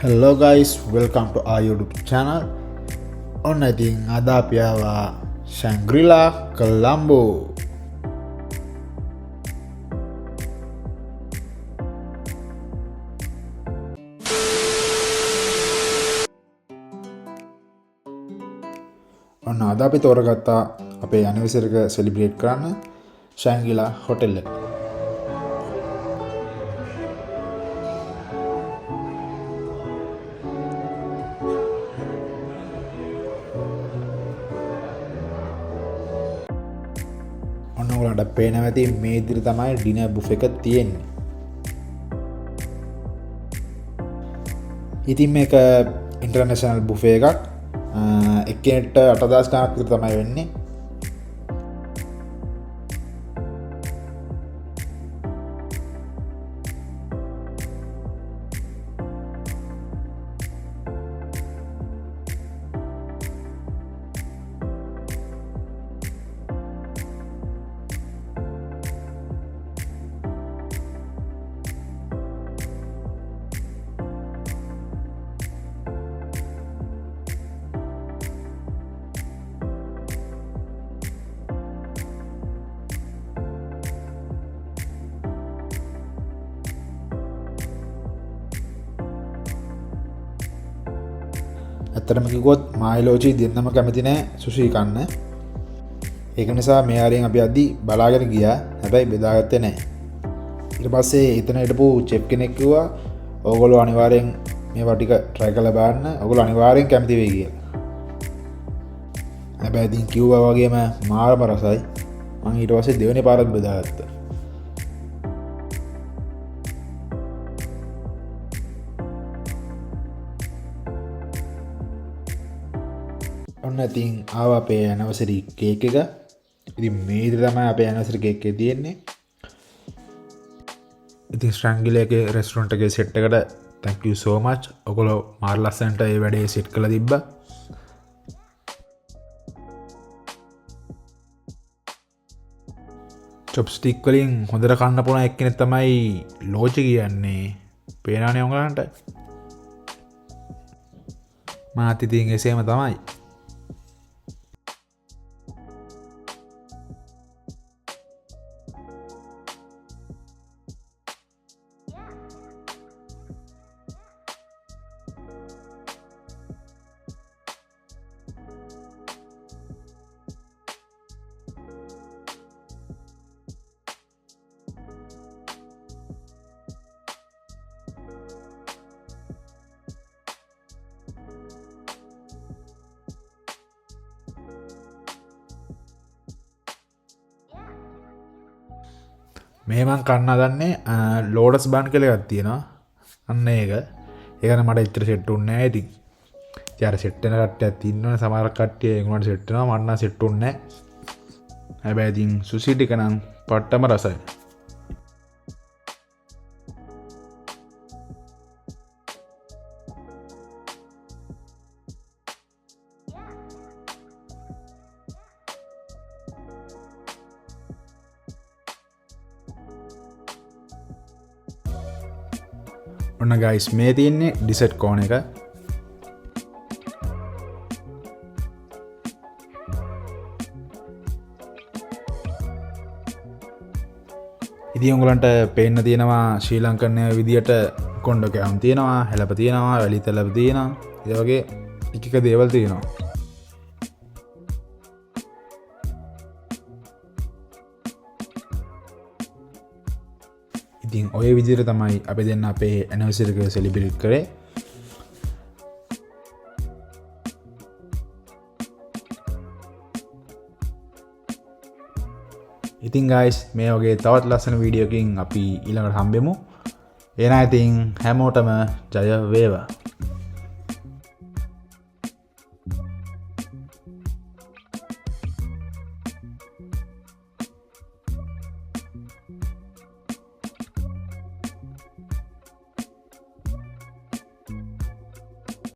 Hello guys, welcome to our YouTube channel. On ඉතින් අද අපි ආවා Shangri-La Colombo. ඔන්න අද අපි තෝරගත්තා අපේ anniversary එක celebrate කරන්න Shangri-La hotel එක. ඔයාලට පේනවා ඇති මේ විදිහට තමයි ඩිනර් බුෆේ එක තියෙන්නේ. ඉතින් මේක ඉන්ටර්නැෂනල් බුෆේ එකක්. එක්කෙනෙක්ට 8000 ගණක් විතර තමයි වෙන්නේ. ඇත්තටම කිව්වොත් මායිලෝචි දෙන්නම කැමති නැහැ සුෂි කන්න. ඒක නිසා මේ ආරෙන් අපි අද්දි බලාගෙන ගියා. හැබැයි බෙදාගත්තේ නැහැ. ඊට පස්සේ එතන හිටපු චෙෆ් කෙනෙක් කිව්වා ඕගොල්ලෝ අනිවාර්යෙන් මේවා ටික try කරලා බලන්න. ඕගොල්ලෝ අනිවාර්යෙන් කැමති වෙයි කියලා. හැබැයි ඉතින් කිව්වා වගේම මාරම රසයි. මම ඊට පස්සේ දෙවෙනි පාරත් බෙදාගත්තා. ඔන්න ඉතින් ආවා අපේ ඇනිවර්සරි කේක් එක. ඉතින් මේ විදිහට තමයි අපේ ඇනිවර්සරි කේක් එක තියෙන්නේ. ඉතින් Shangri-La එකේ රෙස්ටොරන්ට් එකේ සෙට් එකට thank you so much. ඔයගොල්ලෝ මාර ලස්සනට මේ වැඩේ සෙට් කරලා තිබ්බා. චොප්ස්ටික් වලින් හොඳට කන්න පුළුවන් එක්කෙනෙක් තමයි ලෝචි කියන්නේ. පේනවනේ ඔයගලන්ට. මාත් ඉතින් එසේම තමයි. මේ මං කන්න හදන්නේ ලෝටස් බන් කියලා එකක් තියෙනවා. අන්න ඒක. ඒකන මට ඉතර සෙට් වුන්නේ නැහැ ඉතින්. ඉතින් අර සෙට් වෙන කට්ටියක් ඉන්නවනේ සමහර කට්ටිය ඒගොල්ලන්ට සෙට් වෙනවා මට නම් සෙට් වුන්නේ නැහැ. හැබැයි ඉතින් සුෂි ටික නම් පට්ටම රසයි. ඔන්න ගයිස් මේ තියෙන්නේ ඩිසර්ට් කෝන් එක. ඉතින් උඹලන්ට පේන්න තියෙනවා ශ්‍රී ලංකන් විදියට කොණ්ඩ කෑම් තියෙනවා, හැලප තියෙනවා, වැලි තලප තියෙනවා. ඒ වගේ එක එක දේවල් තියෙනවා. ඉතින් ඔය විදිහට තමයි අපි දෙන්න අපේ ඇනිවර්සරි එක සෙලිබ්‍රේට් කරේ. ඉතින් guys මේ වගේ තවත් ලස්සන වීඩියෝ එකකින් අපි ඊළඟට හම්බෙමු. එහෙනම් ඉතින් හැමෝටම ජය වේවා.